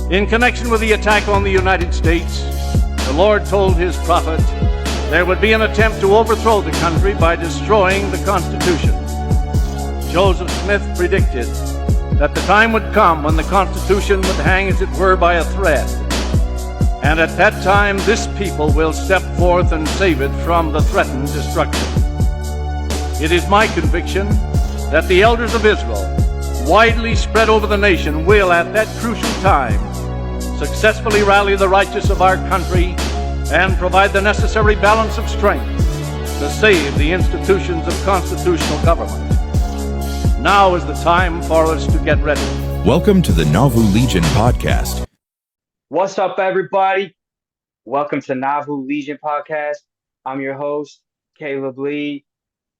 In connection with the attack on the United States, the Lord told his prophet there would be an attempt to overthrow the country by destroying the Constitution. Joseph Smith predicted that the time would come when the Constitution would hang, as it were, by a thread. And at that time, this people will step forth and save it from the threatened destruction. It is my conviction that the elders of Israel, widely spread over the nation, will at that crucial time successfully rally the righteous of our country and provide the necessary balance of strength to save the institutions of constitutional government. Now is the time for us to get ready. Welcome to the Nauvoo Legion Podcast. What's up, everybody? Welcome to Nauvoo Legion Podcast. I'm your host, Kaleb Lee,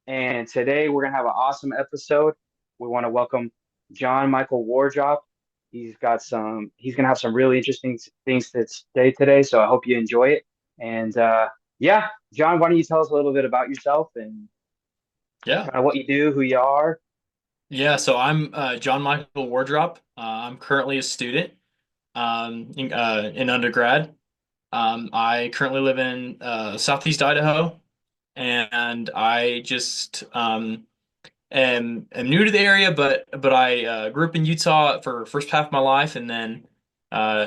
and today we're going to have an awesome episode. We want to welcome John-Michael Wardrop. He's going to have some really interesting things to say today, so I hope you enjoy it. And John, why don't you tell us a little bit about yourself and kind of what you do, who you are? Yeah, so I'm John-Michael Wardrop. I'm currently a student in undergrad. I currently live in Southeast Idaho, and I just am new to the area, but I grew up in Utah for first half of my life, and then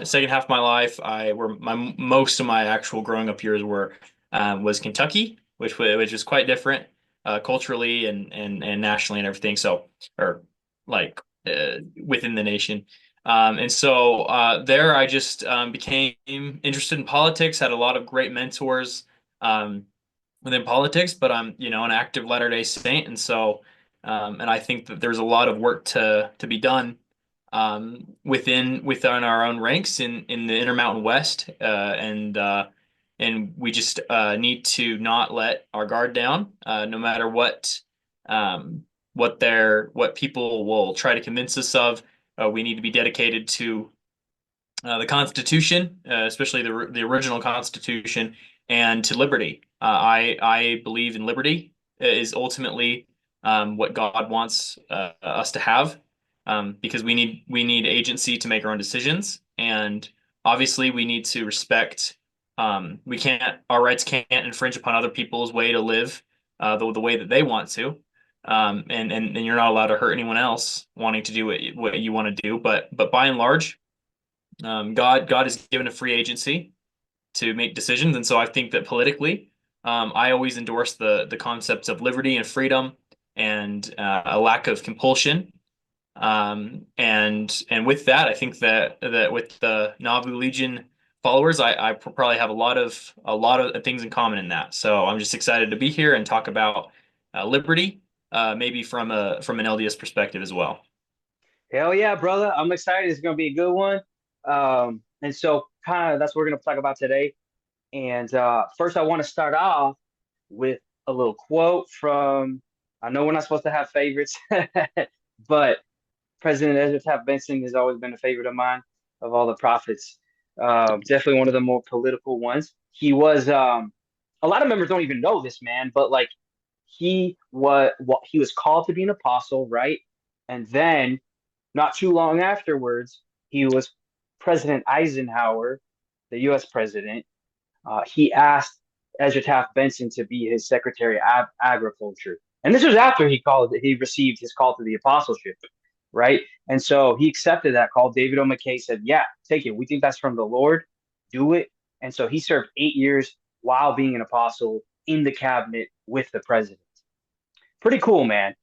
second half of my life, most of my actual growing up years was Kentucky, which was quite different culturally and nationally and everything. So, within the nation. And so there I just became interested in politics, had a lot of great mentors within politics, but I'm, an active Latter-day Saint. And so, and I think that there's a lot of work to be done within our own ranks in the Intermountain West. And we just need to not let our guard down, no matter what people will try to convince us of. We need to be dedicated to the Constitution, especially the original Constitution, and to liberty. I believe in liberty is ultimately what God wants us to have, because we need agency to make our own decisions, and obviously we need to respect. Our rights can't infringe upon other people's way to live the way that they want to. And you're not allowed to hurt anyone else wanting to do what you want to do. But by and large, God has given a free agency to make decisions. And so I think that politically, I always endorse the concepts of liberty and freedom and a lack of compulsion. And with that, I think that with the Nauvoo Legion followers, I probably have a lot of things in common in that. So I'm just excited to be here and talk about liberty. Maybe from an LDS perspective as well. Hell yeah, brother. I'm excited. It's going to be a good one. And so kind of that's what we're going to talk about today. And first, I want to start off with a little quote from, I know we're not supposed to have favorites, but President Ezra Taft Benson has always been a favorite of mine, of all the prophets. Definitely one of the more political ones. He was, a lot of members don't even know this, man, but he was called to be an apostle, right? And then not too long afterwards, he was President Eisenhower, the U.S. president. He asked Ezra Taft Benson to be his Secretary of Agriculture. And this was after he received his call to the apostleship, right? And so he accepted that call. David O. McKay said, yeah, take it. We think that's from the Lord. Do it. And so he served 8 years while being an apostle in the cabinet with the president. Pretty cool, man.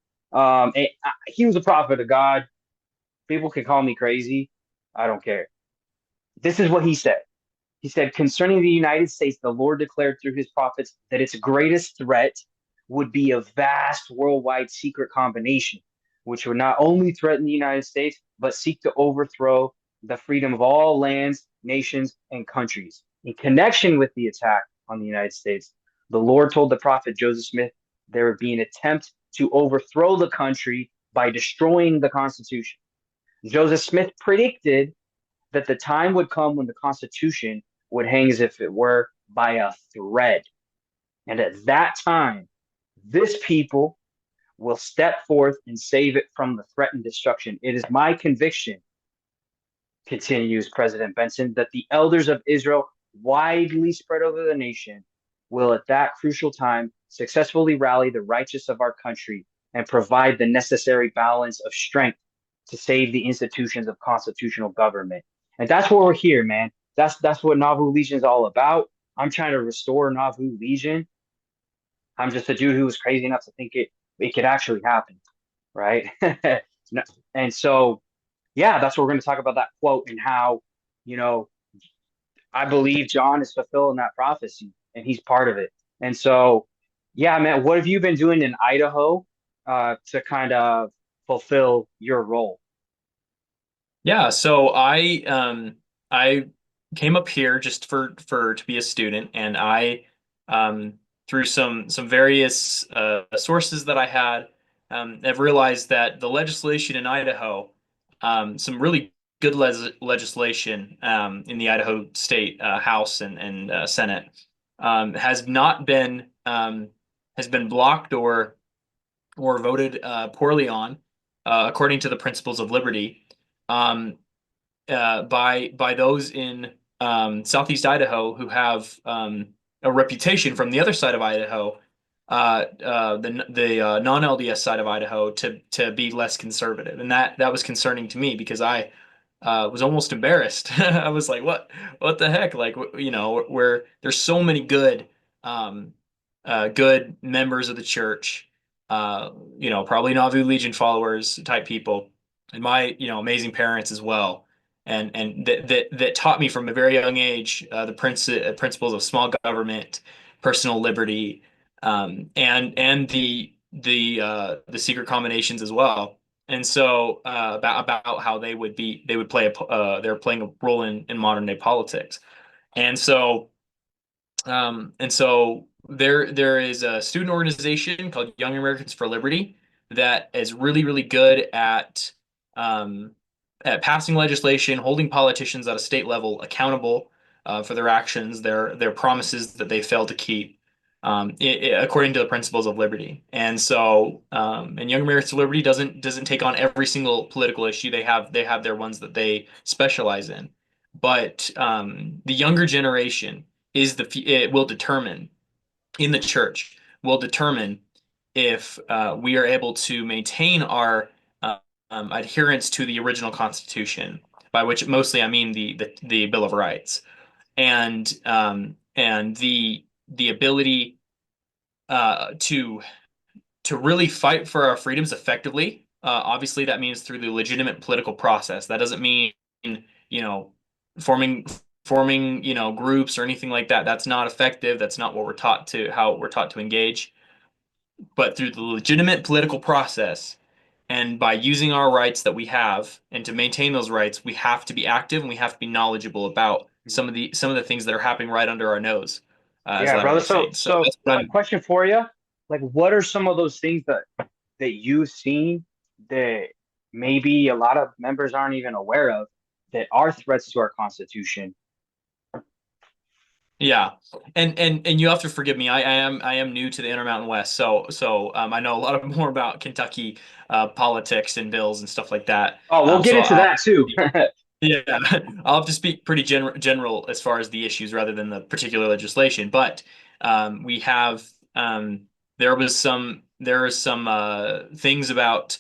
He was a prophet of God. People can call me crazy. I don't care. This is what he said. He said, concerning the United States, the Lord declared through his prophets that its greatest threat would be a vast worldwide secret combination, which would not only threaten the United States, but seek to overthrow the freedom of all lands, nations, and countries. In connection with the attack on the United States, the Lord told the prophet Joseph Smith there would be an attempt to overthrow the country by destroying the Constitution. Joseph Smith predicted that the time would come when the Constitution would hang, as if it were, by a thread. And at that time, this people will step forth and save it from the threatened destruction. It is my conviction continues President Benson, that the elders of Israel, widely spread over the nation, will at that crucial time successfully rally the righteous of our country and provide the necessary balance of strength to save the institutions of constitutional government. And that's where we're here, man. That's what Nauvoo Legion is all about. I'm trying to restore Nauvoo Legion. I'm just a dude who was crazy enough to think it could actually happen, right? And so, yeah, that's what we're going to talk about, that quote, and how, you know, I believe John is fulfilling that prophecy and he's part of it. And so, yeah, man, what have you been doing in Idaho to kind of fulfill your role? Yeah, so I came up here just for to be a student, and I through some various sources that I had, have realized that the legislation in Idaho, some really good legislation in the Idaho State House and Senate, has not been has been blocked or voted poorly on, according to the principles of liberty, um, by those in Southeast Idaho who have a reputation from the other side of Idaho, the non-LDS side of Idaho, to be less conservative, and that was concerning to me because I was almost embarrassed. I was like, what the heck? Like, where there's so many um, good members of the church, probably Nauvoo Legion followers type people, and my, amazing parents as well, and that taught me from a very young age the principles of small government, personal liberty, and the secret combinations as well. And so about how they would play they're playing a role in modern day politics. And so there is a student organization called Young Americans for Liberty that is really good um, at passing legislation, holding politicians at a state level accountable for their actions, their promises that they fail to keep, according to the principles of liberty. And so, and Young Americans for Liberty doesn't take on every single political issue. They have their ones that they specialize in, but the younger generation it will determine in the church will determine if we are able to maintain our adherence to the original Constitution, by which mostly I mean the Bill of Rights, and the ability to really fight for our freedoms effectively. Obviously, that means through the legitimate political process. That doesn't mean, you know, forming groups or anything like that. That's not effective. That's not what how we're taught to engage. But through the legitimate political process, and by using our rights that we have, and to maintain those rights, we have to be active and we have to be knowledgeable about some of the things that are happening right under our nose, as Yeah, brother. Latter-day So, Saints. So so that's what a I'm. question for you, like, what are some of those things that you've seen that maybe a lot of members aren't even aware of that are threats to our Constitution? Yeah, and you have to forgive me. I am new to the Intermountain West, so I know a lot more about Kentucky politics and bills and stuff like that. Oh, we'll get So into that too. yeah, I'll have to speak pretty general as far as the issues rather than the particular legislation. But we have there are some things about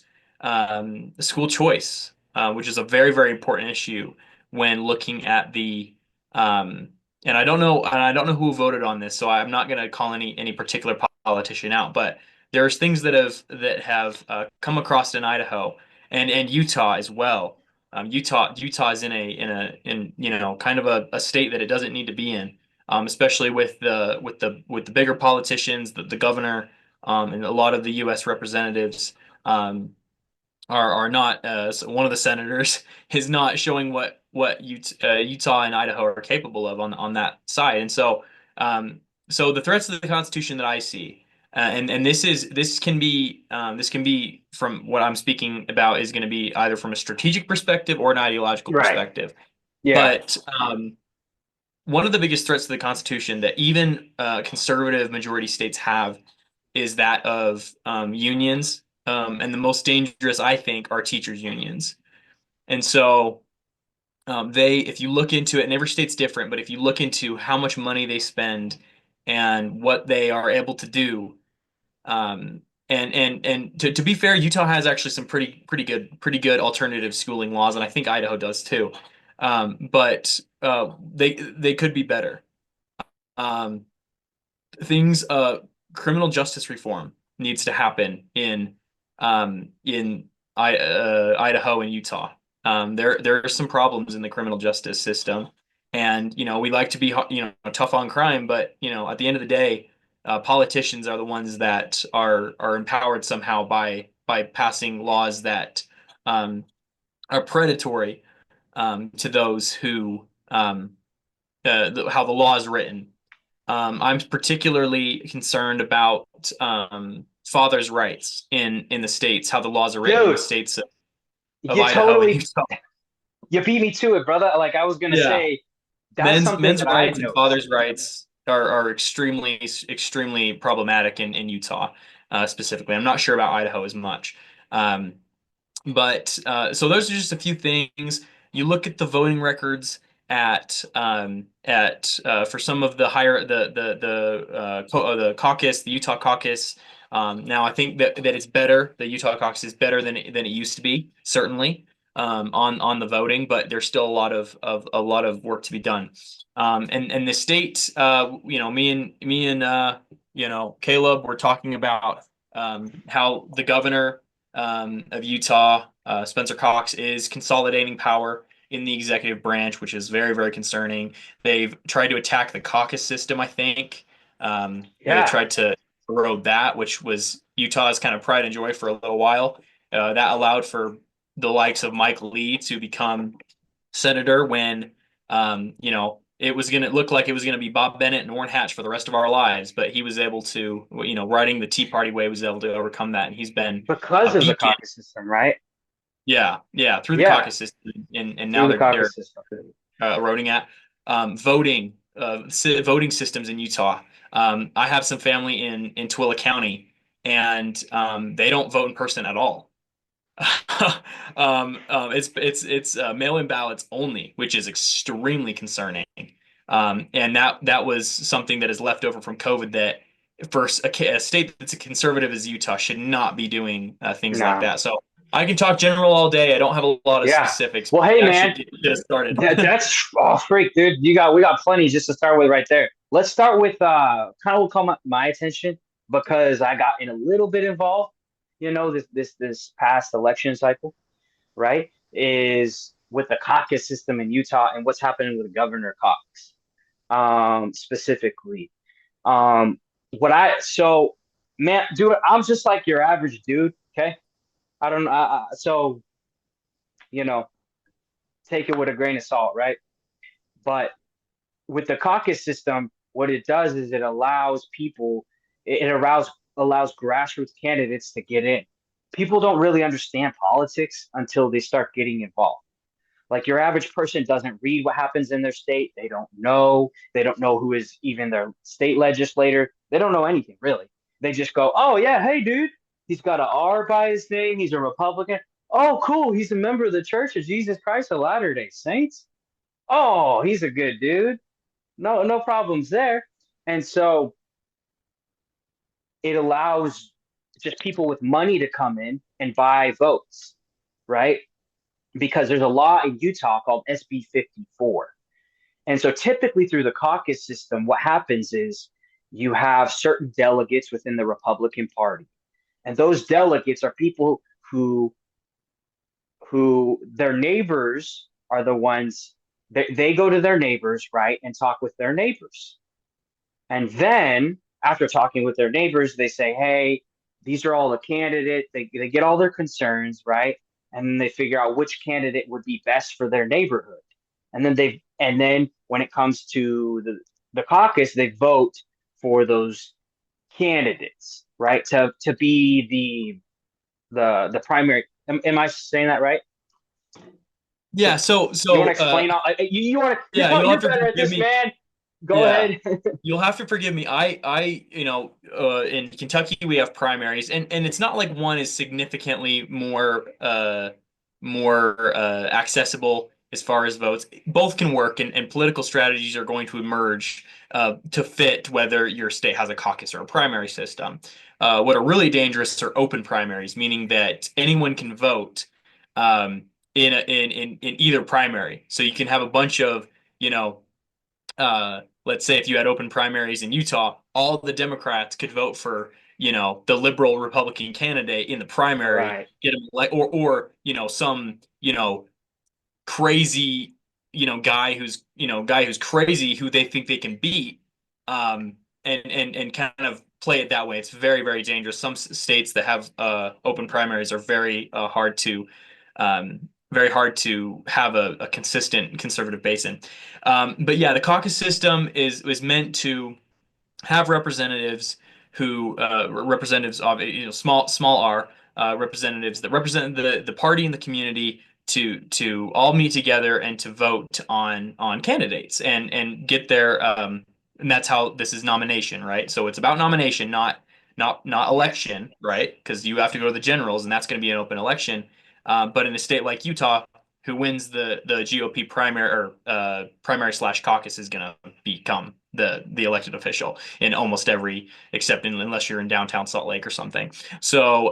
school choice, which is a very important issue when looking at the um, and I don't know who voted on this, so I'm not going to call any particular politician out. But there's things that have come across in Idaho and Utah as well. Utah is in kind of a state that it doesn't need to be in, especially with the bigger politicians, the governor, and a lot of the U.S. representatives. Are not so one of the senators is not showing what Utah and Idaho are capable of on that side. And so the threats to the Constitution that I see, and this can be from what I'm speaking about, is going to be either from a strategic perspective or an ideological Right. perspective. Yeah. But one of the biggest threats to the Constitution that even conservative majority states have is that of unions. And the most dangerous, I think, are teachers' unions. And so if you look into it, and every state's different, but if you look into how much money they spend and what they are able to do, and to be fair, Utah has actually some pretty good alternative schooling laws, and I think Idaho does too. But they could be better. Um, things Criminal justice reform needs to happen in Idaho and Utah. There are some problems in the criminal justice system, and we like to be tough on crime, but at the end of the day, politicians are the ones that are empowered somehow by passing laws that are predatory to those who how the law is written. I'm particularly concerned about fathers' rights in the states, how the laws are written in the Dude, states of you Idaho and totally Utah. you beat me to it, brother. Like I was gonna Yeah, say, that's men's something men's that I've rights and noticed. fathers' rights are extremely problematic in Utah specifically. I'm not sure about Idaho as much. Um, But so those are just a few things. You look at the voting records at for some of the higher the caucus, the Utah caucus. Now I think that it's better. The Utah caucus is better than it used to be, certainly on the voting, but there's still a lot of work to be done. And the state, me and Caleb were talking about how the governor of Utah, Spencer Cox, is consolidating power in the executive branch, which is very, very concerning. They've tried to attack the caucus system, I think. They Yeah, tried to erode that, which was Utah's kind of pride and joy for a little while. That allowed for the likes of Mike Lee to become senator when, it was going to look like it was going to be Bob Bennett and Orrin Hatch for the rest of our lives, but he was able to, riding the Tea Party way, was able to overcome that, and he's been because a of the beacon. caucus system, right? Yeah, through the Yeah, caucus system, and now through the they're caucus system. eroding at voting systems in Utah. I have some family in Twilla County, and they don't vote in person at all. It's mail-in ballots only, which is extremely concerning. And that was something that is left over from COVID that for a state that's a conservative as Utah should not be doing things like Nah. that. So I can talk general all day. I don't have a lot of Yeah. specifics. Well, hey I should man, get started. that's oh freak, dude. We got plenty just to start with right there. Let's start with kind of what caught my attention because I got in a little bit involved, this past election cycle, right? Is with the caucus system in Utah and what's happening with Governor Cox, specifically. Um, what I so man, dude, I'm just like your average dude. Okay, I don't. So you know, take it with a grain of salt, right? But with the caucus system, what it does is it allows people, it allows grassroots candidates to get in. People don't really understand politics until they start getting involved. Like your average person doesn't read what happens in their state. They don't know. They don't know who is even their state legislator. They don't know anything really. They just go, "Oh yeah, hey dude, he's got an R by his name. He's a Republican. Oh cool, he's a member of the Church of Jesus Christ of Latter-day Saints. Oh, he's a good dude. No problems there." And so it allows just people with money to come in and buy votes, right? Because there's a law in Utah called SB 54. And so typically through the caucus system, what happens is you have certain delegates within the Republican Party. And those delegates are people who their neighbors are the ones they go to their neighbors, right, and talk with their neighbors. And then after talking with their neighbors, they say, hey, these are all the candidates. They get all their concerns, right? And then they figure out which candidate would be best for their neighborhood. And then when it comes to the caucus, they vote for those candidates, right? To be the primary. Am I saying that right? Yeah. You want to explain all you want to yeah, you'll you're have to better at forgive this, me. man. Go Yeah. ahead. You'll have to forgive me. In Kentucky we have primaries, and it's not like one is significantly more accessible as far as votes. Both can work, and political strategies are going to emerge to fit whether your state has a caucus or a primary system. What are really dangerous are open primaries, meaning that anyone can vote in either primary. So you can have a bunch of, let's say if you had open primaries in Utah, all the Democrats could vote for, the liberal Republican candidate in the primary, Right. get him or some, crazy, guy who's crazy who they think they can beat, and kind of play it that way. It's very, very dangerous. Some states that have open primaries are very hard to have a consistent conservative base in. But yeah, the caucus system is meant to have representatives who representatives of small r representatives that represent the party and the community to all meet together and to vote on candidates and get their and that's how this is nomination, right? So it's about nomination, not election, right? Because you have to go to the generals, and that's going to be an open election. But in a state like Utah, who wins the GOP primary or primary/caucus is going to become the elected official in almost every, except unless you're in downtown Salt Lake or something. So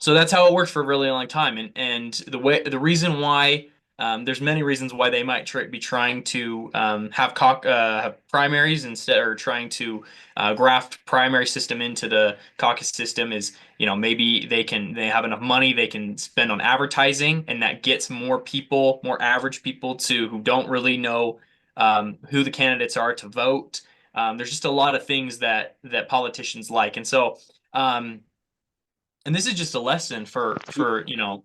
so that's how it worked for a really long time. And the reason why there's many reasons why they might be trying to have primaries instead, or trying to graft primary system into the caucus system is, maybe they have enough money they can spend on advertising, and that gets more average people who don't really know who the candidates are to vote. There's just a lot of things that politicians like. And so and this is just a lesson for the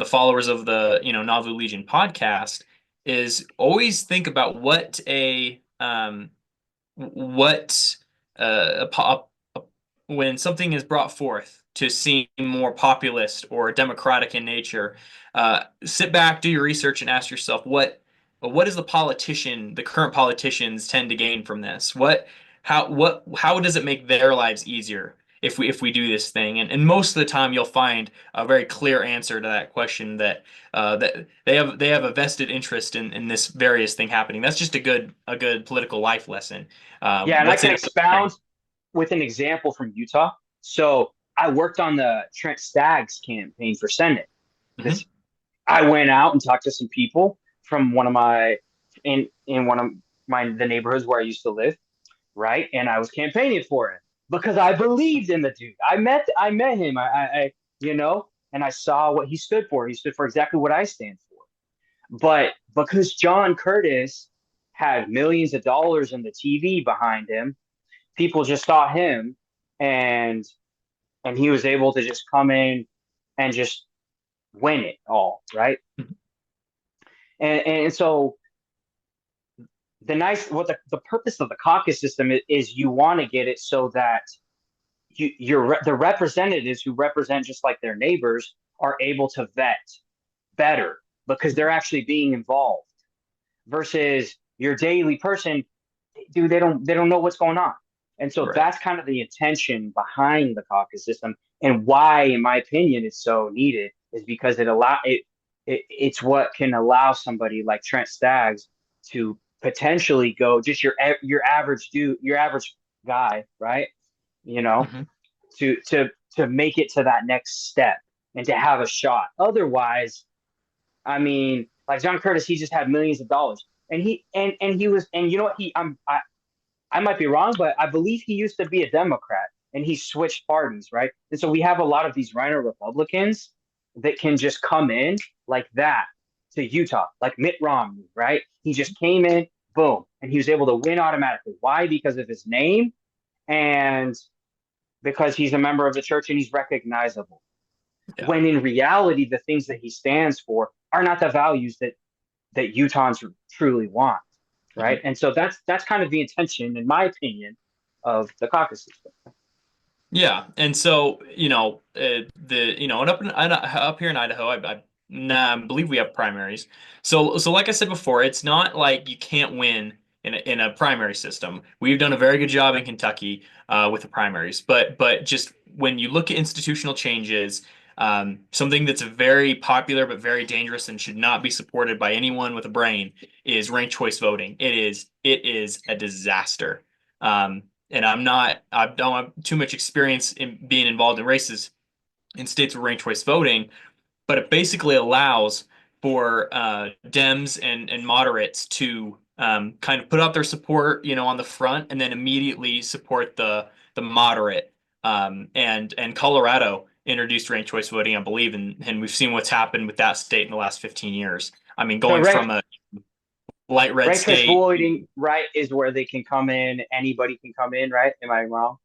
followers of the Nauvoo Legion podcast, is always think about what when something is brought forth to seem more populist or democratic in nature, sit back, do your research, and ask yourself what is the current politicians tend to gain from this? How does it make their lives easier if we do this thing? And most of the time you'll find a very clear answer to that question, that they have a vested interest in this various thing happening. That's just a good political life lesson. Yeah, and I can expound with an example from Utah. So I worked on the Trent Stagg's campaign for Senate. Mhm. I went out and talked to some people from one of the neighborhoods where I used to live, right? And I was campaigning for it because I believed in the dude. I met him. And I saw what he stood for. He stood for exactly what I stand for. But because John Curtis had millions of dollars in the TV behind him, people just saw him, and he was able to just come in and just win it all, right? Mhm. And so the purpose of the caucus system is you want to get it so that the representatives who represent just like their neighbors are able to vet better because they're actually being involved, versus your daily person, dude, they don't know what's going on. And so Right. that's kind of the intention behind the caucus system, and why, in my opinion, it's so needed is because it's what can allow somebody like Trent Staggs to potentially go, just your average dude, your average guy, right? Mhm. To make it to that next step and to have a shot. Otherwise, I mean, like John Curtis, he just had millions of dollars, and he was, and you know what, I might be wrong, but I believe he used to be a Democrat and he switched parties, right? And so we have a lot of these rhino Republicans that can just come in like that to Utah, like Mitt Romney, right? He just came in, boom, and he was able to win automatically. Why? Because of his name, and because he's a member of the church and he's recognizable. Yeah. When in reality, the things that he stands for are not the values that Utahns truly want. Right. And so that's kind of the intention, in my opinion, of the caucus system. Yeah, and so and up here in Idaho, I believe we have primaries. So like I said before, it's not like you can't win in a primary system. We've done a very good job in Kentucky with the primaries, but just when you look at institutional changes, Something that's very popular but very dangerous and should not be supported by anyone with a brain is ranked choice voting. It is a disaster. And I don't have too much experience in being involved in races in states with ranked choice voting, but it basically allows for Dems and moderates to kind of put up their support, on the front, and then immediately support the moderate. And Colorado introduced ranked choice voting, I believe, and we've seen what's happened with that state in the last 15 years. I mean, So going from a light red rank choice state. voting, right, is where they can come in. Anybody can come in, right? Am I wrong?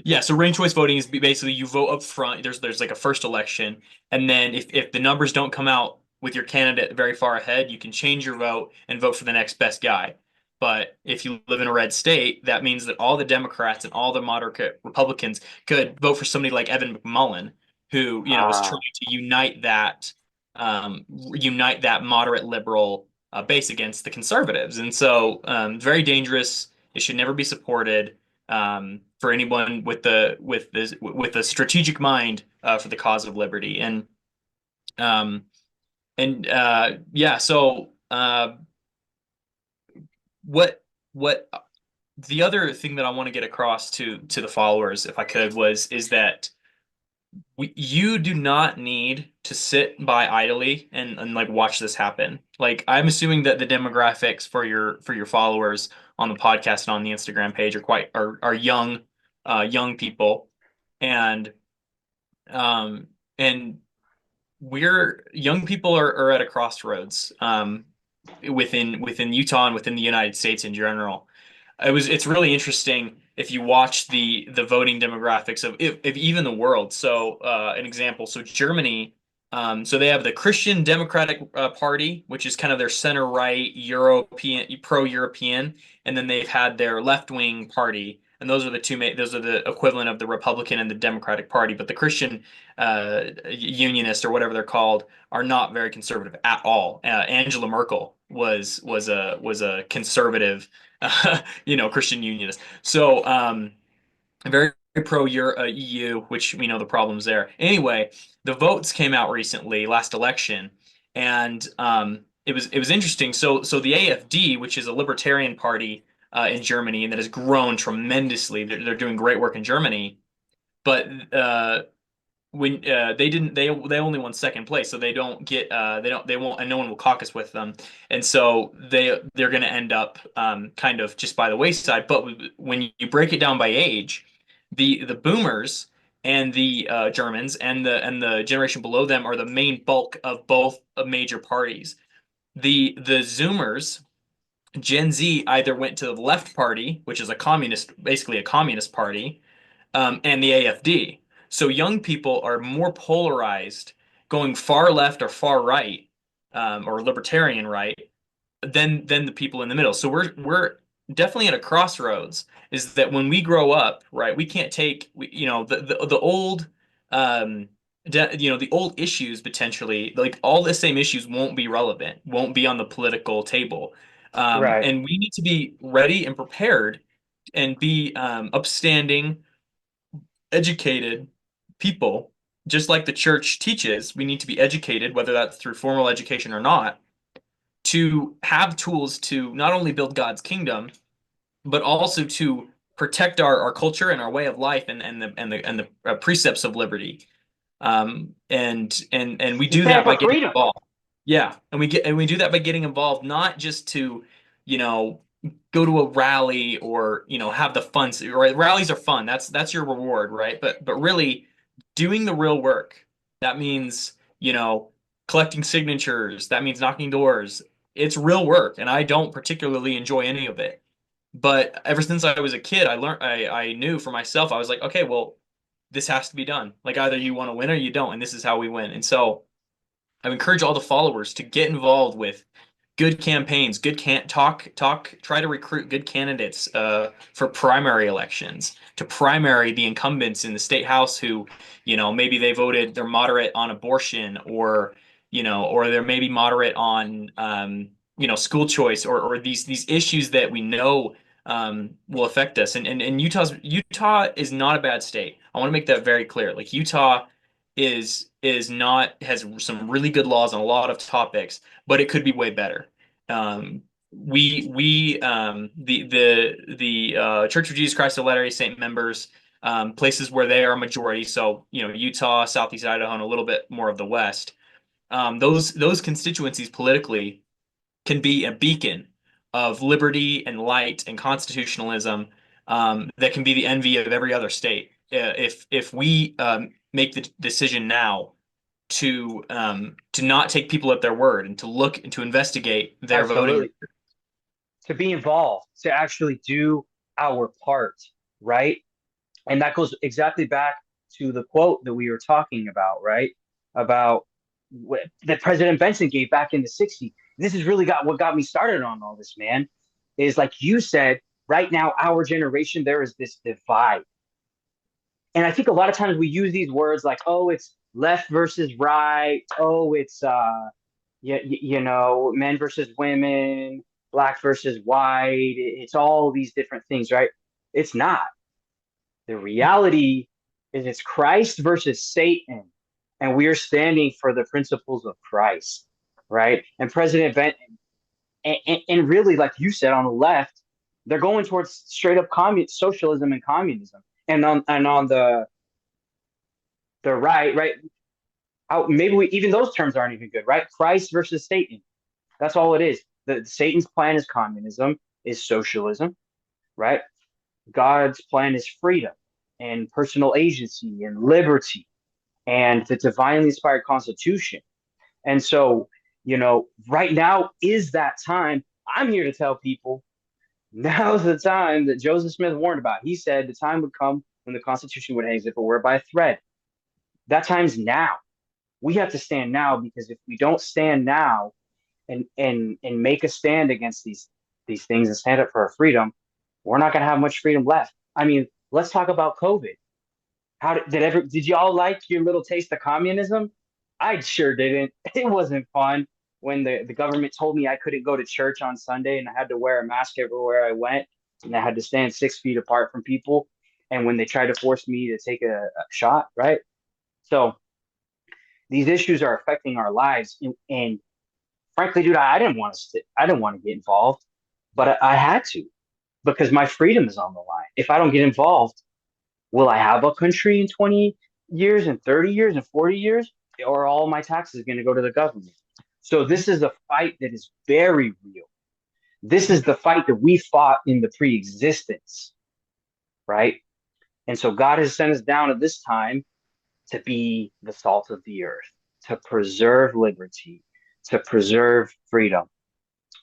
Yeah, so ranked choice voting is basically you vote up front. There's like a first election, and then if the numbers don't come out with your candidate very far ahead, you can change your vote and vote for the next best guy. But if you live in a red state, that means that all the Democrats and all the moderate Republicans could vote for somebody like Evan McMullin, who was trying to unite that moderate liberal base against the conservatives, and so very dangerous. It should never be supported for anyone with a strategic mind for the cause of liberty. Yeah, so what the other thing that I want to get across to the followers, if I could, is that you do not need to sit by idly and like watch this happen. Like, I'm assuming that the demographics for your followers on the podcast and on the Instagram page are young people, and um and we're young people are at a crossroads within Utah and within the United States in general. It's really interesting if you watch the voting demographics of if even the world. So an example, so Germany, so they have the Christian Democratic Party, which is kind of their center right European pro-European, and then they've had their left-wing party, and those are the equivalent of the Republican and the Democratic Party. But the Christian Unionists, or whatever they're called, are not very conservative at all. Angela Merkel was a conservative Christian Unionist. So very pro EU, which we know the problems there. Anyway, the votes came out recently, last election, and it was interesting. So the AfD, which is a libertarian party in Germany, and that has grown tremendously. They're doing great work in Germany, but when they only won second place, so they don't get they won't, and no one will caucus with them, and so they're going to end up kind of just by the wayside. But when you break it down by age, the boomers and the Germans and the generation below them are the main bulk of both major parties. The Zoomers, Gen Z, either went to the left party, which is basically a communist party, and the AfD. So young people are more polarized, going far left or far right, or libertarian right, than the people in the middle. So we're definitely at a crossroads. Is that when we grow up, right? We can't take the old the old issues, potentially, like all the same issues won't be relevant, won't be on the political table, Right. and we need to be ready and prepared and be upstanding, educated people, just like the church teaches. We need to be educated, whether that's through formal education or not, to have tools to not only build God's kingdom, but also to protect our culture and our way of life and the precepts of liberty. And we do Stand that by for getting freedom. involved. Yeah, and we do that by getting involved, not just to go to a rally or have the fun. Right, rallies are fun. That's your reward, right? But really doing the real work. That means collecting signatures. That means knocking doors. It's real work, and I don't particularly enjoy any of it. But ever since I was a kid, I knew for myself. I was like, okay, well, this has to be done. Like, either you want to win or you don't, and this is how we win. And so I encourage all the followers to get involved with good campaigns, try to recruit good candidates for primary elections, to primary the incumbents in the state house who, maybe they're moderate on abortion, or they're maybe moderate on, school choice, or these issues that we know will affect us. And Utah is not a bad state. I want to make that very clear. Like, Utah is is not has some really good laws on a lot of topics, but it could be way better. The Church of Jesus Christ of Latter-day Saint members, places where they are a majority, so Utah, Southeast Idaho, and a little bit more of the West. Those constituencies politically can be a beacon of liberty and light and constitutionalism, that can be the envy of every other state. If we make the decision now to not take people at their word and to look and to investigate their Absolutely. voting, To be involved, to actually do our part, right? And that goes exactly back to the quote that we were talking about, right? About that President Benson gave back in the 60s. This is really what got me started on all this, man. Is like you said, right now, our generation, there is this divide. And I think a lot of times we use these words like, oh, it's left versus right. Oh, it's men versus women, black versus white. It's all these different things, right? It's not. The reality is it's Christ versus Satan, and we are standing for the principles of Christ, right? And President Benton, and really, like you said, on the left, they're going towards straight up socialism and communism, and on the right, maybe even those terms aren't even good, right? Christ versus Satan. That's all it is. Satan's plan is communism, is socialism, right? God's plan is freedom and personal agency and liberty and the divinely inspired Constitution. And so, right now is that time. I'm here to tell people now's the time that Joseph Smith warned about. He said the time would come when the Constitution would hang as if it were by a thread. That time's now. We have to stand now, because if we don't stand now and make a stand against these things and stand up for our freedom, we're not going to have much freedom left. I mean, let's talk about COVID. How did y'all like your little taste of communism? I sure didn't. It wasn't fun when the government told me I couldn't go to church on Sunday and I had to wear a mask everywhere I went, and I had to stand 6 feet apart from people. And when they tried to force me to take a shot, right? So these issues are affecting our lives, and frankly, dude, I didn't want to get involved, but I had to, because my freedom is on the line. If I don't get involved, will I have a country in 20 years and 30 years and 40 years? Or are all my taxes going to go to the government? So this is a fight that is very real. This is the fight that we fought in the pre-existence, right? And so God has sent us down at this time to be the salt of the earth, to preserve liberty, to preserve freedom,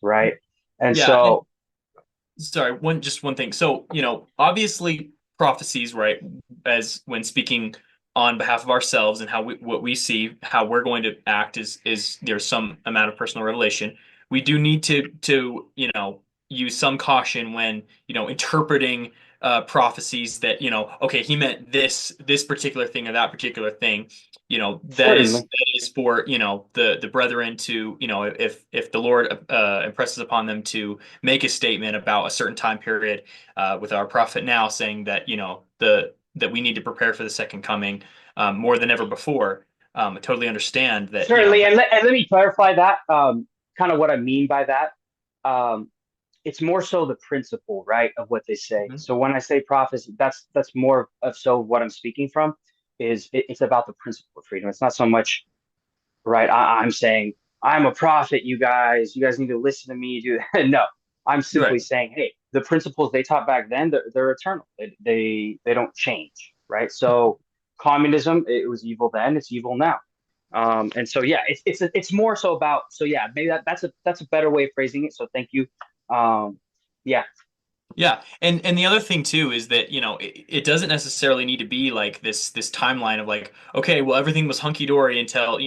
right? And so, sorry, one thing. So, obviously prophecies, right, as when speaking on behalf of ourselves and what we see, how we're going to act is there's some amount of personal revelation. We do need to use some caution when interpreting prophecies that okay, he meant this particular thing or that particular thing. That is for the brethren to if the Lord impresses upon them to make a statement about a certain time period, with our prophet now saying that that we need to prepare for the second coming more than ever before. I totally understand that. Certainly, and let me clarify that. Kind of what I mean by that. It's more so the principle, right, of what they say. Mm-hmm. So when I say prophecy, that's more of so what I'm speaking from is it's about the principle of freedom. It's not so much, right, I'm saying I'm a prophet, you guys need to listen to me do that. No, I'm simply saying, hey, the principles they taught back then, they're eternal. They don't change, right? So communism, it was evil then, it's evil now. And so yeah, it's more so about, so yeah, maybe that's a better way of phrasing it. So thank you. Yeah. And the other thing too is that, it doesn't necessarily need to be like this timeline of like, okay, well, everything was hunky dory until,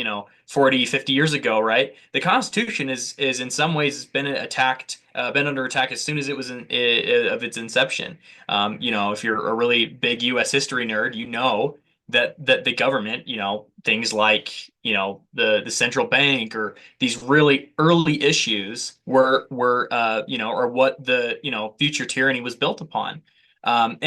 40, 50 years ago, right? The Constitution is in some ways been under attack as soon as it was of its inception. If you're a really big U.S. history nerd, that the government, things like, the central bank or these really early issues were or what the, future tyranny was built upon. And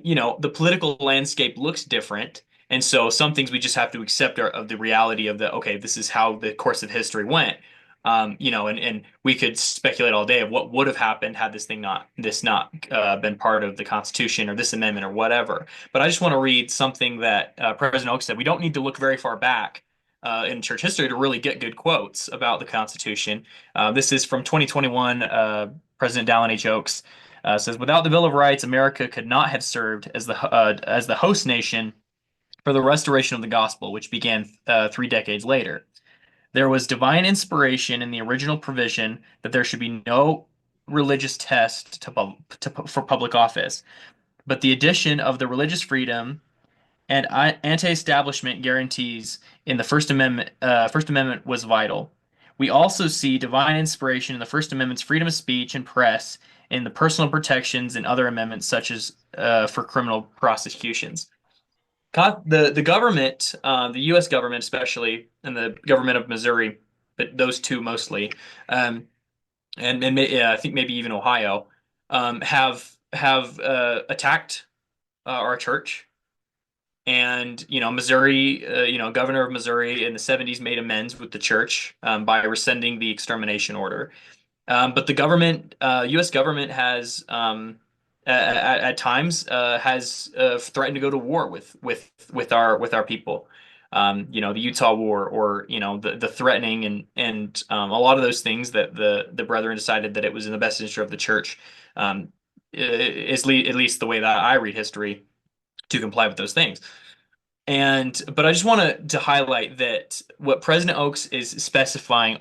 the political landscape looks different. And so some things we just have to accept of the reality of okay, this is how the course of history went. And we could speculate all day of what would have happened had this not been part of the Constitution or this amendment or whatever. But I just want to read something that President Oaks said. We don't need to look very far back in church history to really get good quotes about the Constitution. This is from 2021. President Dallin H. Oaks says, "Without the Bill of Rights, America could not have served as the host nation for the restoration of the gospel, which began 3 decades later. There was divine inspiration in the original provision that there should be no religious test for public office, but the addition of the religious freedom and anti-establishment guarantees in the First Amendment was vital. We also see divine inspiration in the First Amendment's freedom of speech and press, in the personal protections and other amendments, such as for criminal prosecutions." The government, the U.S. government especially, and the government of Missouri, but those two mostly, I think maybe even Ohio, have attacked our church. And Missouri, governor of Missouri in the 70s made amends with the church by rescinding the extermination order. But the government, U.S. government, has at times has threatened to go to war with our people. The Utah War, or the threatening and a lot of those things that the brethren decided that it was in the best interest of the church, at least the way that I read history, to comply with those things. But I just wanted to highlight that what President Oaks is specifying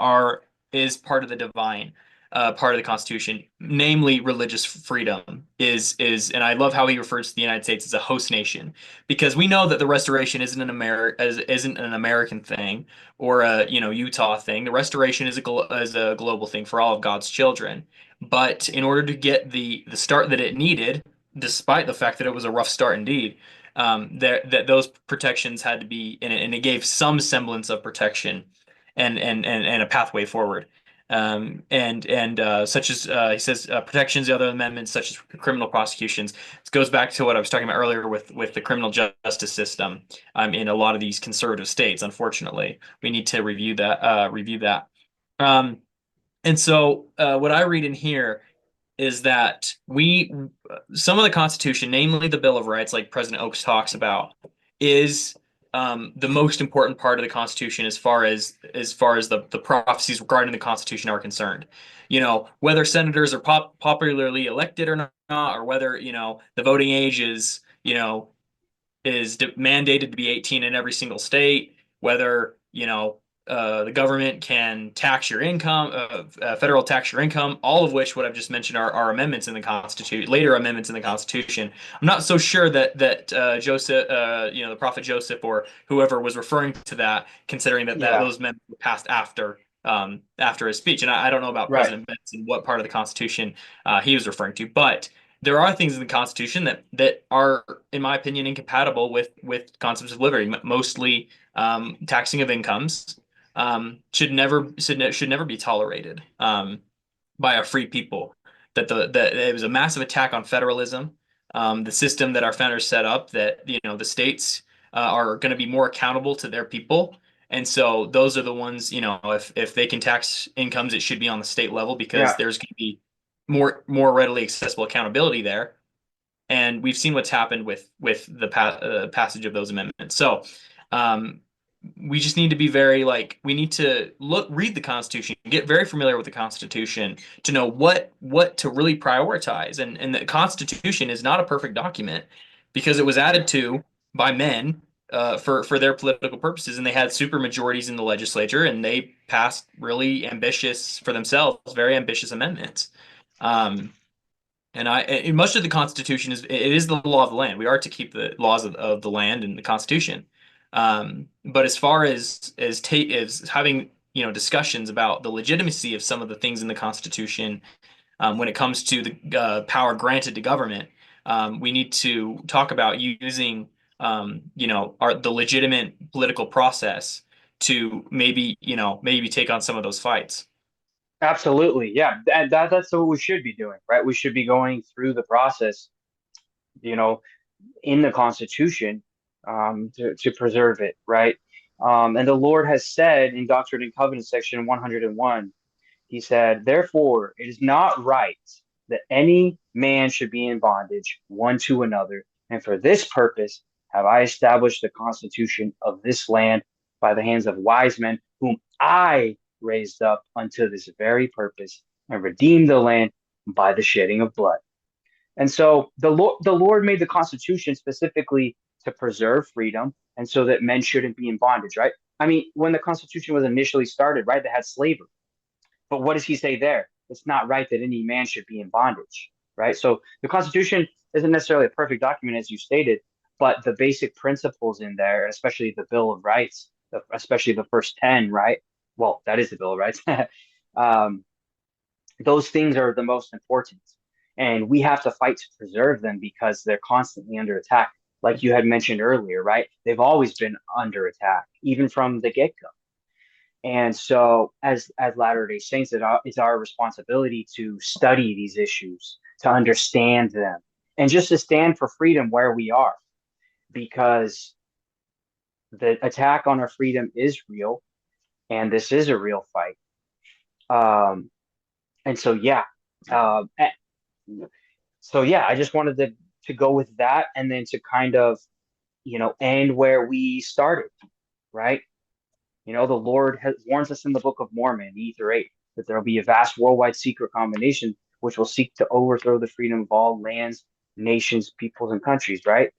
is part of the divine part of the Constitution, namely religious freedom, and I love how he refers to the United States as a host nation, because we know that the Restoration isn't an American thing or a Utah thing. The Restoration is a global thing for all of God's children. But in order to get the start that it needed, despite the fact that it was a rough start indeed, that those protections had to be in it, and it gave some semblance of protection and a pathway forward. Such as he says, protections, the other amendments, such as criminal prosecutions. This goes back to what I was talking about earlier with the criminal justice system in a lot of these conservative states. Unfortunately, we need to review that. And so what I read in here is that some of the Constitution, namely the Bill of Rights, like President Oaks talks about, is the most important part of the Constitution as far as the prophecies regarding the Constitution are concerned. Whether senators are popularly elected or not, or whether the voting age is mandated to be 18 in every single state, whether the government can tax your income, federal tax your income, all of which, what I've just mentioned, are amendments in the Constitution, later amendments in the Constitution. I'm not so sure that Joseph, the prophet Joseph, or whoever was referring to that, considering that those amendments were passed after his speech. And I don't know about President Benson and what part of the Constitution he was referring to, but there are things in the Constitution that are, in my opinion, incompatible with concepts of liberty. Mostly taxing of incomes. Should never be tolerated by a free people. That it was a massive attack on federalism, the system that our founders set up. That the states are going to be more accountable to their people, and so those are the ones. If they can tax incomes, it should be on the state level, because there's going to be more readily accessible accountability there. And we've seen what's happened with the passage of those amendments. So. We just need to be we need to read the Constitution, get very familiar with the Constitution to know what to really prioritize. And the Constitution is not a perfect document, because it was added to by men for their political purposes, and they had super majorities in the legislature, and they passed really ambitious, for themselves, very ambitious amendments. And much of the Constitution is the law of the land. We are to keep the laws of the land and the Constitution. But as far as having discussions about the legitimacy of some of the things in the Constitution, when it comes to the power granted to government, we need to talk about using the legitimate political process to maybe take on some of those fights. Absolutely, yeah. That's what we should be doing, right? We should be going through the process, in the Constitution, to preserve it, right? And the Lord has said in Doctrine and Covenants section 101, he said, therefore, it is not right that any man should be in bondage one to another. And for this purpose have I established the constitution of this land by the hands of wise men, whom I raised up unto this very purpose, and redeemed the land by the shedding of blood. And so the Lord made the Constitution specifically to preserve freedom and so that men shouldn't be in bondage, right? I mean, when the Constitution was initially started, right, they had slavery. But what does he say there? It's not right that any man should be in bondage, right? So the Constitution isn't necessarily a perfect document, as you stated, but the basic principles in there, especially the Bill of Rights, especially the first 10, right? Well, that is the Bill of Rights. um, those things are the most important. And we have to fight to preserve them because they're constantly under attack. Like you had mentioned earlier, right? They've always been under attack, even from the get go. And so, as Latter-day Saints, it's our responsibility to study these issues, to understand them, and just to stand for freedom where we are, because the attack on our freedom is real, and this is a real fight. Um, and so, yeah, uh, eh, I just wanted to go with that, and then to kind of, end where we started, right? The Lord warns us in the Book of Mormon, Ether 8, that there will be a vast worldwide secret combination which will seek to overthrow the freedom of all lands, nations, peoples, and countries, right?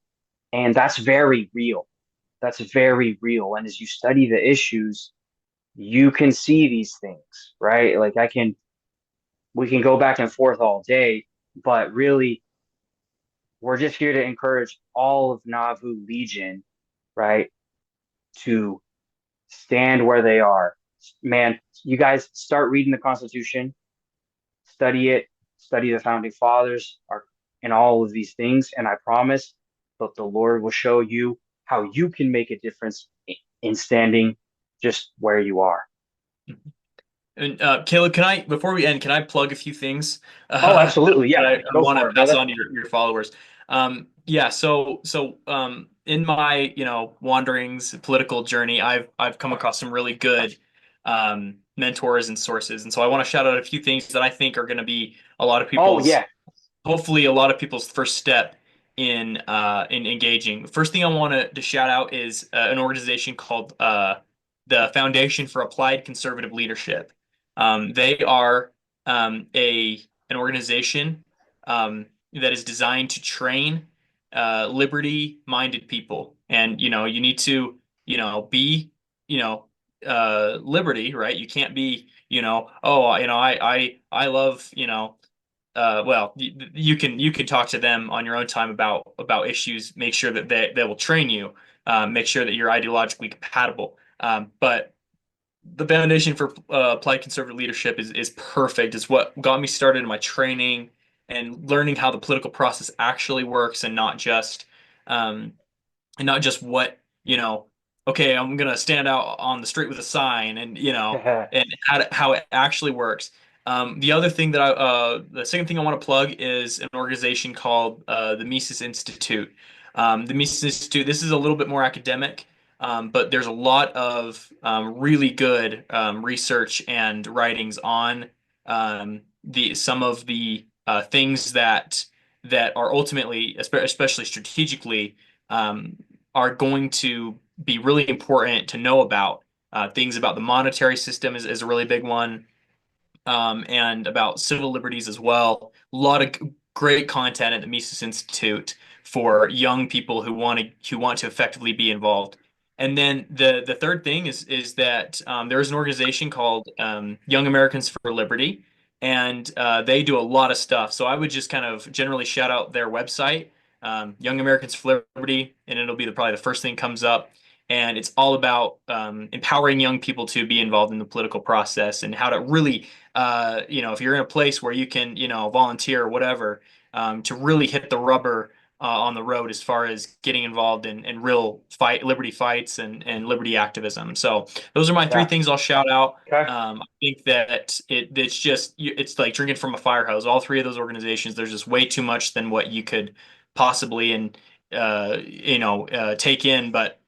And that's very real. That's very real. And as you study the issues, you can see these things, right? Like we can go back and forth all day, but really, we're just here to encourage all of Nauvoo Legion, right, to stand where they are. Man, you guys start reading the Constitution, study it, study the founding fathers, and all of these things. And I promise that the Lord will show you how you can make a difference in standing just where you are. And Caleb, before we end, can I plug a few things? Oh, absolutely. Yeah. I Go want for to it, pass brother. on to your followers. Yeah. So in my wanderings, political journey, I've come across some really good mentors and sources, and so I want to shout out a few things that I think are going to be Oh, yeah. hopefully a lot of people's first step in engaging. The first thing I want to shout out is an organization called the Foundation for Applied Conservative Leadership. They are an organization that is designed to train liberty-minded people, and you need to be liberty, right? You can't be oh I love well, you can talk to them on your own time about issues. Make sure that they will train you. Make sure that you're ideologically compatible. But the foundation for applied conservative leadership is perfect. It's what got me started in my training and learning how the political process actually works, and not just what okay, I'm gonna stand out on the street with a sign, and and how it actually works. The second thing I want to plug is an organization called the Mises Institute. The Mises Institute. This is a little bit more academic, but there's a lot of really good research and writings on the some of the things that are ultimately, especially strategically, are going to be really important to know about. Things about the monetary system is a really big one, and about civil liberties as well. A lot of great content at the Mises Institute for young people who want to effectively be involved. And then the third thing is that there is an organization called Young Americans for Liberty, and they do a lot of stuff. So I would just kind of generally shout out their website, Young Americans for Liberty, and it'll be probably the first thing comes up. And it's all about empowering young people to be involved in the political process, and how to really, if you're in a place where you can, volunteer or whatever, to really hit the rubber on the road as far as getting involved in real liberty fights and liberty activism. So those are my three Yeah. things I'll shout out. Okay. I think that it's like drinking from a fire hose. All three of those organizations, there's just way too much than what you could possibly take in, but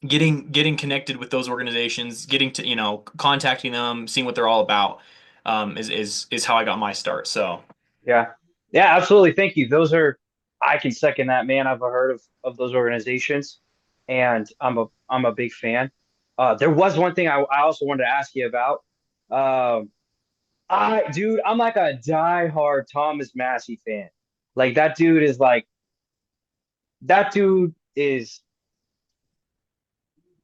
getting connected with those organizations, getting to, contacting them, seeing what they're all about, is how I got my start. So Yeah. Yeah, absolutely. Thank you. Those are, I can second that, man. I've heard of those organizations, and I'm a big fan. There was one thing I also wanted to ask you about. Um, dude, I'm like a diehard Thomas Massey fan. Like that dude is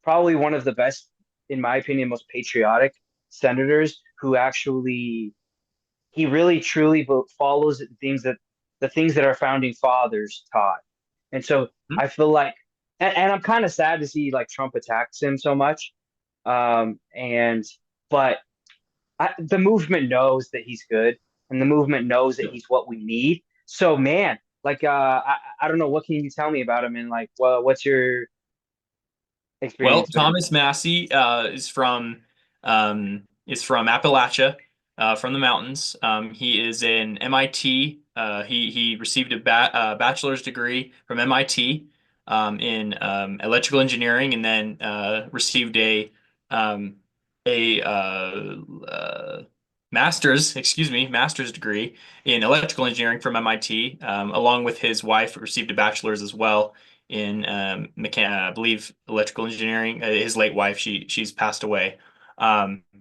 probably one of the best, in my opinion, most patriotic senators who actually he really truly follows the things that our founding fathers taught. And so I feel like, and I'm kind of sad to see like Trump attacks him so much. And but the movement knows that he's good, and the movement knows that he's what we need. So man, like I don't know, what can you tell me about him, and like, well, what's your Well, experience with him? Thomas Massey is from Appalachia, from the mountains. He is in MIT. He received a bachelor's degree from MIT, in electrical engineering, and then received um, a master's degree in electrical engineering from MIT, along with his wife, received a bachelor's as well in I believe electrical engineering. His late wife, she's passed away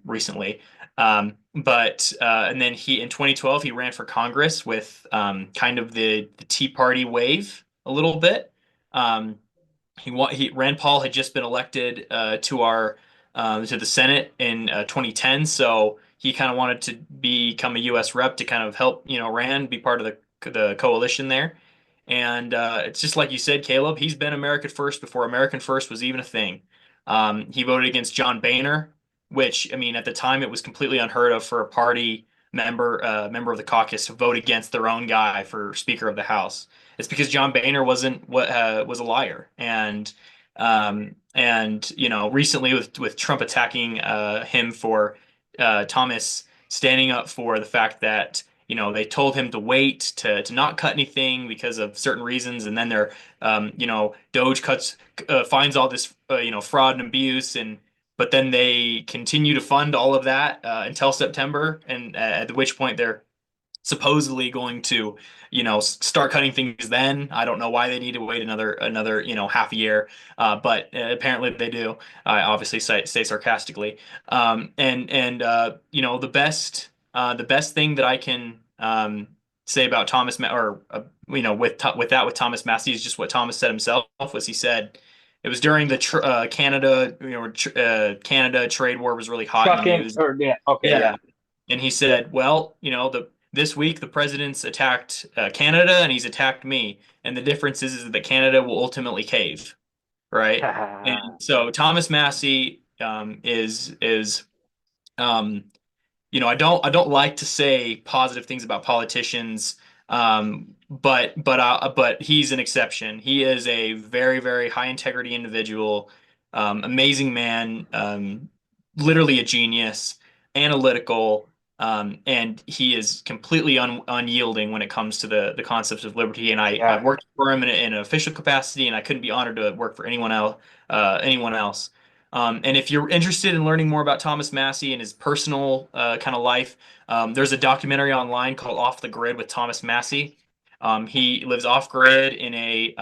recently. But and then in 2012 he ran for Congress with kind of the Tea Party wave a little bit. Um, Rand Paul had just been elected to the Senate in 2010, so he kind of wanted to become a U.S. rep to kind of help Rand be part of the coalition there. And it's just like you said, Caleb. He's been American First before American First was even a thing. He voted against John Boehner, which, I mean, at the time it was completely unheard of for a party member of the caucus to vote against their own guy for Speaker of the House. It's because John Boehner was a liar, and recently with Trump attacking him for Thomas standing up for the fact that they told him to wait to not cut anything because of certain reasons, and then Doge finds all this fraud and abuse, and but then they continue to fund all of that until September, and at which point they're supposedly going to start cutting things then. I don't know why they need to wait another half a year, but apparently they do. I obviously say sarcastically. And the best thing that I can say about Thomas with Thomas Massey is just what Thomas said himself. Was He said it was during the Canada trade war was really hot, and he Trucking was or yeah, okay, yeah. yeah. And he said, well, this week the president's attacked Canada, and he's attacked me. And the difference is that Canada will ultimately cave, right? And so Thomas Massey is I don't like to say positive things about politicians, but he's an exception. He is a very, very high integrity individual, amazing man, literally a genius, analytical, and he is completely unyielding when it comes to the concepts of liberty. And I've Yeah. worked for him in an official capacity, and I couldn't be honored to work for anyone else. And if you're interested in learning more about Thomas Massey and his personal kind of life, there's a documentary online called "Off the Grid" with Thomas Massey. He lives off grid in a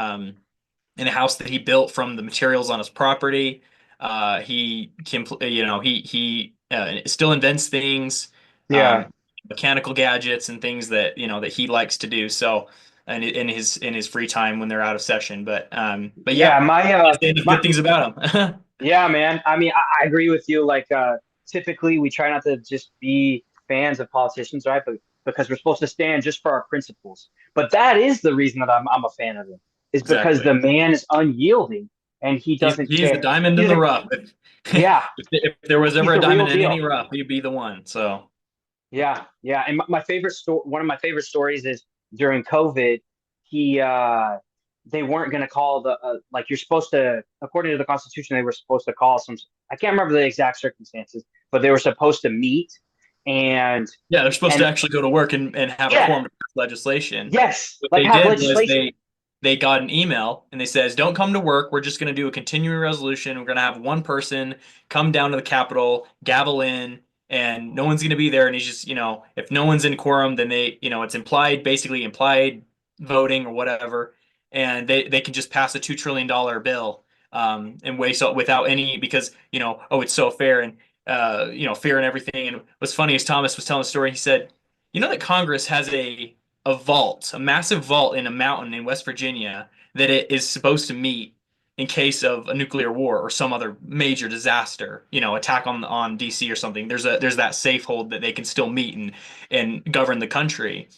house that he built from the materials on his property. He can, he still invents things, Yeah. mechanical gadgets and things that he likes to do. So, and in his free time when they're out of session. But Yeah, yeah, saying my good things about him. yeah, man. I mean, I agree with you. Like, typically we try not to just be fans of politicians, right? But because we're supposed to stand just for our principles. But that is the reason that I'm a fan of him, is because Exactly. the man is unyielding and he doesn't He's the care. diamond in the rough. Yeah, If there was he's ever a the real diamond in deal. any rough, he'd be the one. So Yeah, yeah. And my favorite story, one of my favorite stories is during COVID, he they weren't going to call the like you're supposed to, according to the Constitution, they were supposed to call some. I can't remember the exact circumstances, but they were supposed to meet and yeah, they're supposed to and actually go to work and have a yeah, quorum to pass legislation. yes, What like they have did was legislation. they got an email and they says, don't come to work. We're just going to do a continuing resolution. We're going to have one person come down to the Capitol, gavel in, and no one's going to be there. And he's just, if no one's in quorum, then it's basically implied voting or whatever. And they can just pass a $2 trillion bill and waste without any, because, it's so fair and, fair and everything. And what's funny is Thomas was telling a story. He said, that Congress has a massive vault in a mountain in West Virginia that it is supposed to meet in case of a nuclear war or some other major disaster, attack on DC or something. There's that safe hold that they can still meet and govern the country.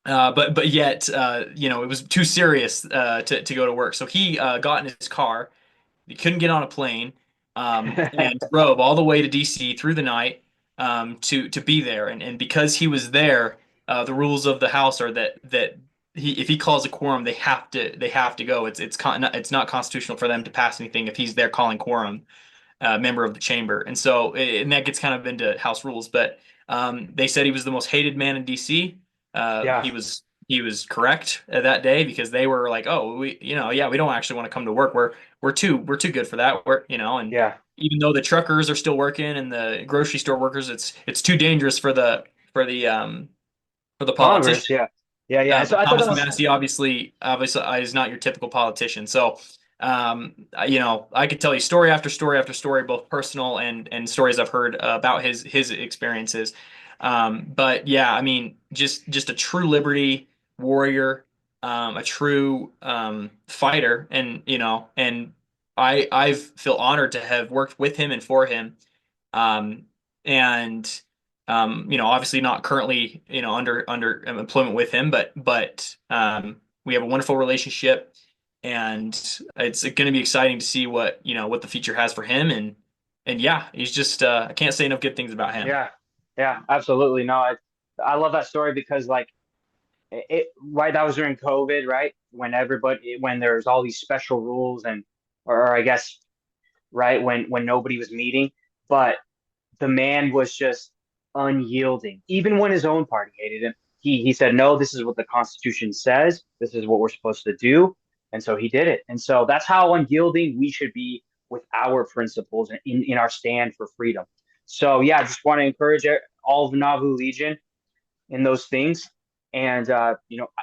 But yet, it was too serious to go to work. So he got in his car. He couldn't get on a plane, and drove all the way to DC through the night to be there. And because he was there, the rules of the House are that if he calls a quorum, they have to go. It's not constitutional for them to pass anything if he's there calling quorum, member of the chamber. And so and that gets kind of into House rules. But they said he was the most hated man in DC. Yeah. He was correct that day, because they were like, oh, we don't actually want to come to work. We're too good for that. And Yeah. even though the truckers are still working and the grocery store workers, it's too dangerous for the Congress. politicians. Yeah. Yeah. Yeah. So I thought Thomas that was, Massey obviously is not your typical politician. So, I could tell you story after story after story, both personal and stories I've heard about his experiences. But yeah, I mean, just a true liberty warrior, a true fighter, and I feel honored to have worked with him and for him. And obviously not currently, under employment with him, but we have a wonderful relationship, and it's going to be exciting to see what the future has for him. And yeah, he's just I can't say enough good things about him. yeah. Yeah. Absolutely. No, I love that story because like right, that was during COVID, right? When there's all these special rules or I guess, right, when nobody was meeting, but the man was just unyielding, even when his own party hated him. He said, no, this is what the Constitution says. This is what we're supposed to do. And so he did it. And so that's how unyielding we should be with our principles and in our stand for freedom. So yeah, I just want to encourage all of the Nauvoo Legion in those things. And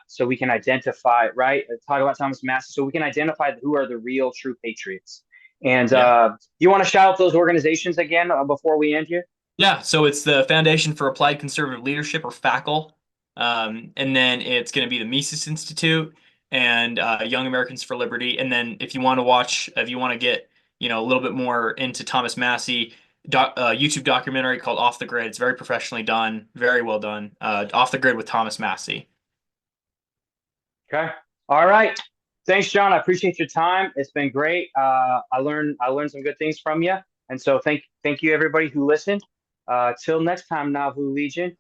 so we can identify, right? Talk about Thomas Massey, so we can identify who are the real true patriots. And Yeah. you want to shout out those organizations again before we end here? Yeah, so it's the Foundation for Applied Conservative Leadership, or FACL, and then it's going to be the Mises Institute and Young Americans for Liberty. And then if you want to get a little bit more into Thomas Massey, YouTube documentary called Off the Grid. It's very professionally done, very well done. Off the Grid with Thomas Massey. Okay. All right. Thanks, John. I appreciate your time. It's been great. I learned some good things from you. And so thank you everybody who listened. Till next time, Nauvoo Legion.